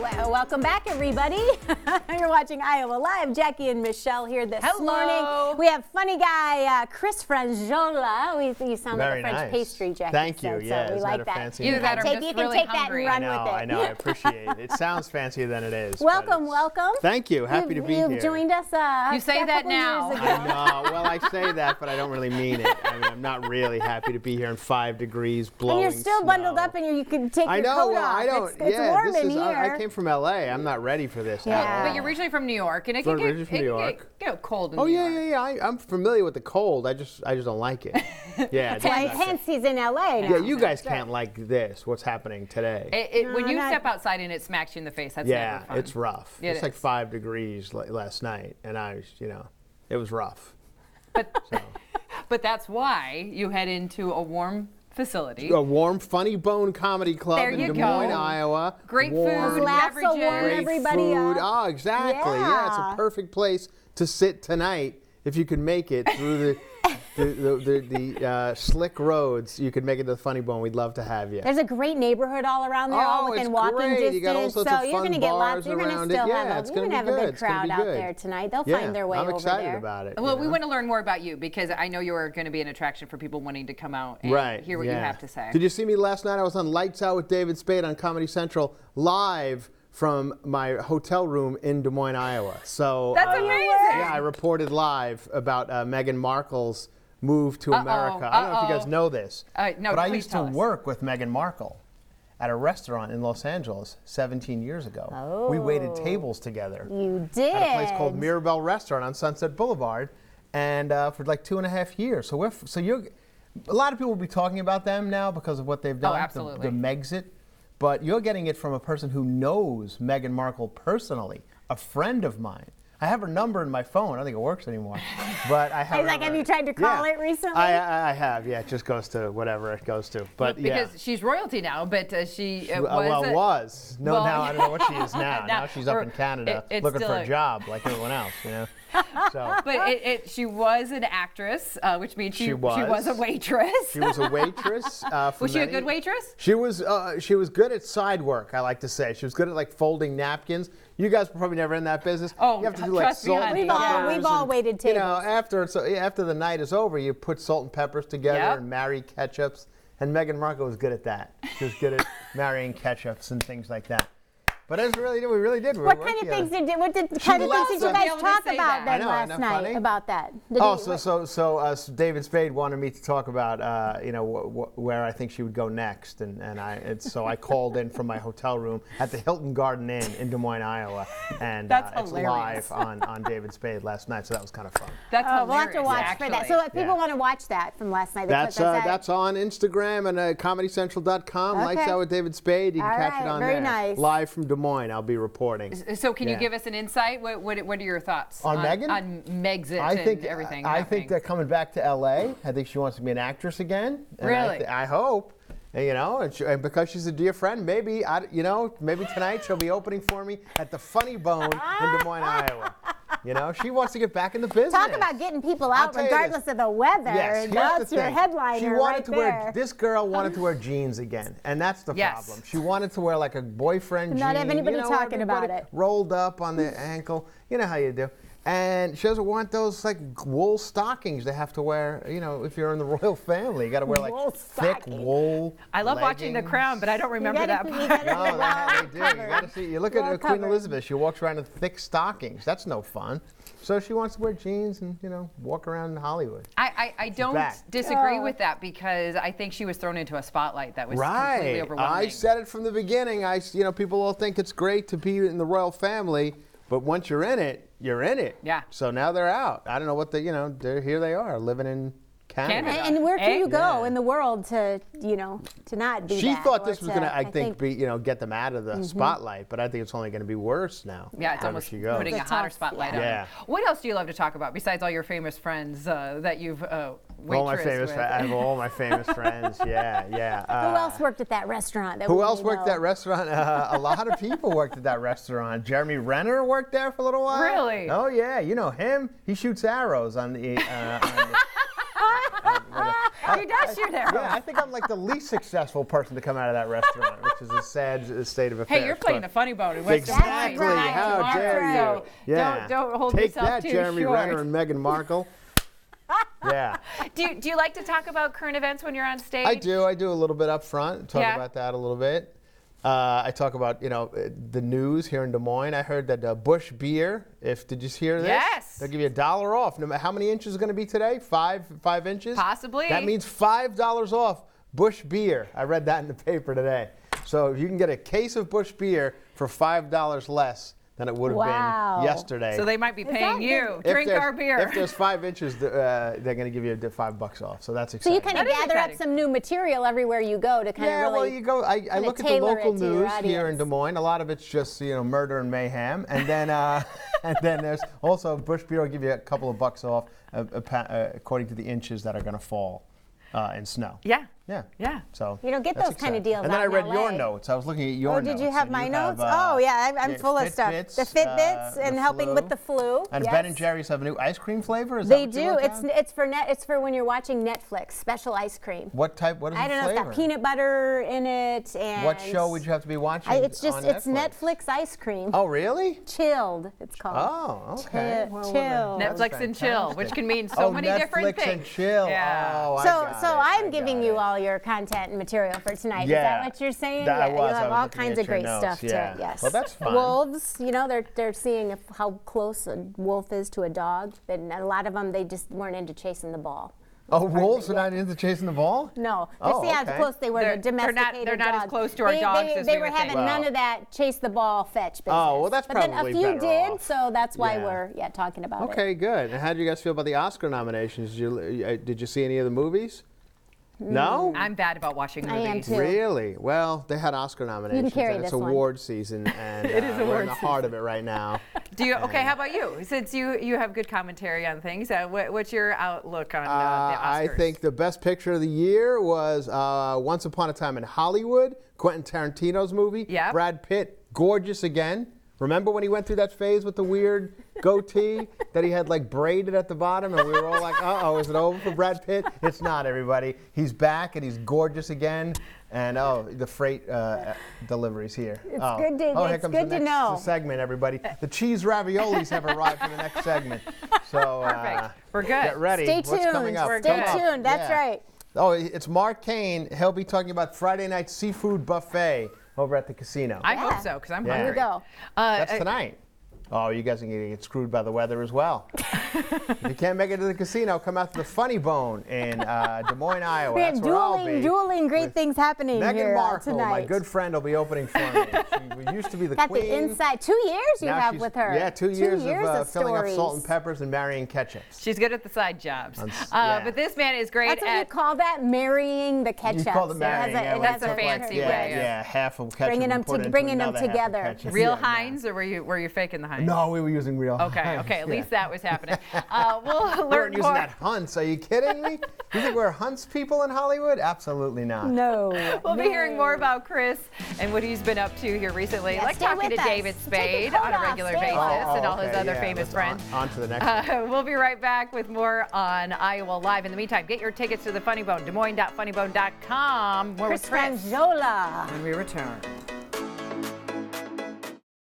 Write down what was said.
Well, welcome back, everybody. You're watching Iowa Live. Jackie and Michelle here this morning. We have funny guy Chris Franjola. You sound like a French pastry, Jackie. Thank you. Said, yeah, so we like that. Either that or I'm you just can really take hungry. that and run with it. I know. I appreciate it. It sounds fancier than it is. Welcome, welcome. Thank you. Happy to be here. You've joined us. You say that now. I know. Well, I say that, but I don't really mean it. I mean, I'm not really happy to be here in 5 degrees, blowing And you're still snow. bundled up, and you can take your coat off. I don't. It's warm in here. I came from LA. I'm not ready for this. Yeah. But you're originally from New York, and it can get cold in New York. Yeah. I'm familiar with the cold. I just don't like it. Yeah. Hence, he's in LA now. Yeah, you guys can't like this. What's happening today? When you step outside and it smacks you in the face, that's never fun. It's rough. It's like 5 degrees last night, and it was rough. But that's why you head into a warm facility. A warm Funny Bone Comedy Club There in you Des go. Moines, Iowa. Great warm, food, Laugh so beverages. warm, Great everybody food. up. Oh, exactly. Yeah, it's a perfect place to sit tonight if you can make it through the slick roads. You could make it to the Funny Bone. We'd love to have you. There's a great neighborhood all around there, all within walking distance. You got all sorts so of you're fun going to get bars lots. You're going to around still it. have a good crowd out there tonight. They'll find their way over there. I'm excited about it. Well, we want to learn more about you because I know you are going to be an attraction for people wanting to come out and hear what you have to say. Did you see me last night? I was on Lights Out with David Spade on Comedy Central live from my hotel room in Des Moines, Iowa. So That's amazing. Yeah, I reported live about Meghan Markle's move to America. I don't know if you guys know this, no, but I please used to tell us. work with Meghan Markle at a restaurant in Los Angeles 17 years ago. We waited tables together. You did. At a place called Mirabelle Restaurant on Sunset Boulevard, and for like 2.5 years. So a lot of people will be talking about them now because of what they've done. Oh, absolutely. The Megxit. But you're getting it from a person who knows Meghan Markle personally, a friend of mine. I have her number in my phone. I don't think it works anymore. But I have. Have you tried to call it recently? I have. Yeah, it just goes to whatever it goes to. But because she's royalty now, but she was. No, well, now I don't know what she is now. Now she's up in Canada looking for a job like everyone else. So. But she was an actress, which means she was a waitress. She was a waitress. Was she a good waitress? She was good at side work, I like to say. She was good at like folding napkins. You guys were probably never in that business. Oh, you have to do like salt and peppers. We've all waited tables. After the night is over, you put salt and peppers together and marry ketchups. And Meghan Markle was good at that. She was good at marrying ketchups and things like that. But we really did. What kind of things did you guys talk about then last night about that? So David Spade wanted me to talk about where I think she would go next, so I called in from my hotel room at the Hilton Garden Inn in Des Moines, Iowa, and it's live on David Spade last night. So that was kind of fun. That's hilarious. We'll have to watch for that. So if people want to watch that from last night, that's on Instagram and ComedyCentral.com. Okay. Lights Out with David Spade. You can catch it on there. Nice. Live from Des Moines, I'll be reporting. So can you give us an insight? What are your thoughts on Meghan? On Megxit and everything. I think they're coming back to LA. I think she wants to be an actress again. Really? I hope. And because she's a dear friend, maybe tonight she'll be opening for me at the Funny Bone in Des Moines, Iowa. She wants to get back in the business. Talk about getting people out regardless of the weather. Yes, that's your headliner This girl wanted to wear jeans again, and that's the problem. She wanted to wear like a boyfriend jean. Not have anybody talking about it. Rolled up on the ankle. You know how you do. And she doesn't want those like wool stockings they have to wear, if you're in the royal family. You got to wear like thick wool. I love watching The Crown, but I don't remember that part. No, they do. You got to see. You look at Queen Elizabeth. She walks around in thick stockings. That's no fun. So she wants to wear jeans and walk around in Hollywood. I don't disagree with that because I think she was thrown into a spotlight that was completely overwhelming. I said it from the beginning. People all think it's great to be in the royal family, but once you're in it, you're in it. Yeah. So now they're out. I don't know what here they are living in Canada. And where can you go in the world to not do that? She thought this was going to, I think, be, get them out of the spotlight, but I think it's only going to be worse now. Yeah, it's almost putting a hotter spotlight on her. What else do you love to talk about besides all your famous friends that you've all my famous friends. I have all my famous friends. Yeah. Who else worked at that restaurant? Who else worked at that restaurant? A lot of people worked at that restaurant. Jeremy Renner worked there for a little while. Really? Oh yeah, you know him. He shoots arrows on the. He does shoot arrows. Yeah, I think I'm like the least successful person to come out of that restaurant, which is a sad state of affairs. Hey, you're playing the funny bone in West Exactly. Des Moines How dare you? So Yeah. don't hold Take yourself that, too Jeremy short. Renner and Meghan Markle. Yeah. Do you like to talk about current events when you're on stage? I do a little bit up front. Talk about that a little bit. I talk about the news here in Des Moines. I heard that Busch Beer. Did you hear this? Yes. They'll give you $1 off. No matter how many inches is going to be today? 5 inches. Possibly. That means $5 off Busch Beer. I read that in the paper today. So you can get a case of Busch Beer for $5 less than it would have been yesterday. So they might be paying you. Drink our beer. If there's 5 inches, they're going to give you $5 off. So that's exciting. So you kind of gather up some new material everywhere you go to kind of really. Well, you go. I look at the local news here in Des Moines. A lot of it's just murder and mayhem, and then and then there's also Busch Beer will give you a couple of bucks off according to the inches that are going to fall in snow. Yeah. Yeah. So you don't get those kind of deals. And then I read in your LA. notes. I was looking at your notes. Oh, did you have my notes? I'm full of stuff. The Fitbits and helping with the flu. And yes. Ben & Jerry's have a new ice cream flavor. They do. It's for when you're watching Netflix. Special ice cream. What type? What is the flavor? I don't know. It's got peanut butter in it. And what show would you have to be watching? It's Netflix ice cream. Oh, really? Chilled. It's called. Oh, okay. Chill. Netflix and chill, which can mean so many different things. Netflix and chill. Yeah. Oh, so I'm giving you all your content and material for tonight. Yeah. Is that what you're saying? That You'll have all kinds of great notes, stuff too. Yes. Well, that's fun. Wolves, they're seeing how close a wolf is to a dog. And a lot of them, they just weren't into chasing the ball. Oh, wolves are not into chasing the ball? No. See how close they were. They're domesticated They're not dogs. as close to our dogs as they we were would having think. none of that chase the ball fetch business. Oh, well, that's but then probably a few better did, off. so that's why we're talking about it. Okay, good. And how did you guys feel about the Oscar nominations? Did you see any of the movies? No? I'm bad about watching movies. I am too. Really? Well, they had Oscar nominations. carry and it's this one. award season, and It is we're award in the heart of it right now. Okay, how about you? Since you have good commentary on things, what's your outlook on the Oscars? I think the best picture of the year was Once Upon a Time in Hollywood, Quentin Tarantino's movie. Yep. Brad Pitt, gorgeous again. Remember when he went through that phase with the weird goatee that he had like braided at the bottom, and we were all like, uh-oh, is it over for Brad Pitt? It's not, everybody. He's back, and he's gorgeous again. And the freight delivery's here. It's good to know. Next segment, everybody. The cheese raviolis have arrived for the next segment. So Perfect. We're good. Get ready. Stay tuned. What's coming up? Stay tuned. That's right. Oh, it's Mark Kane. He'll be talking about Friday night seafood buffet over at the casino. I hope so, because I'm Yeah. hungry. Here we go. That's tonight. Oh, you guys are going to get screwed by the weather as well. If you can't make it to the casino, come out to the Funny Bone in Des Moines, Iowa. We That's have where I'll be. dueling great things happening Meghan here Markle, tonight. my good friend, will be opening for me. She used to be the Got queen. the inside. 2 years you Now have she's- with her. Yeah, 2 years of filling up stories. salt and peppers and marrying ketchups. She's good at the side jobs. Yeah. But this man is great That's what you at call that, marrying the ketchup. You call it marrying. That's a fancy way. Yeah, half of ketchup. Bringing them and put into bringing them another half of together. ketchup. real Yeah, Heinz, or were you faking the Heinz? No, we were using real Okay, Heinz. at Yeah. least that was happening. We'll We learn weren't using more. that Hunts. Are you kidding me? You think we're Hunts people in Hollywood? Absolutely not. No. We'll be hearing more about Chris and what he's been up to here recently. Yeah, like stay talking with to us. David Take your Spade coat on a off, regular stay basis on. and all his okay, other yeah, famous friends. On to the next one. We'll be right back with more on Iowa Live. In the meantime, get your tickets to the Funny Bone, Des Moines.funnybone.com. More with Chris Frangiola. when we return.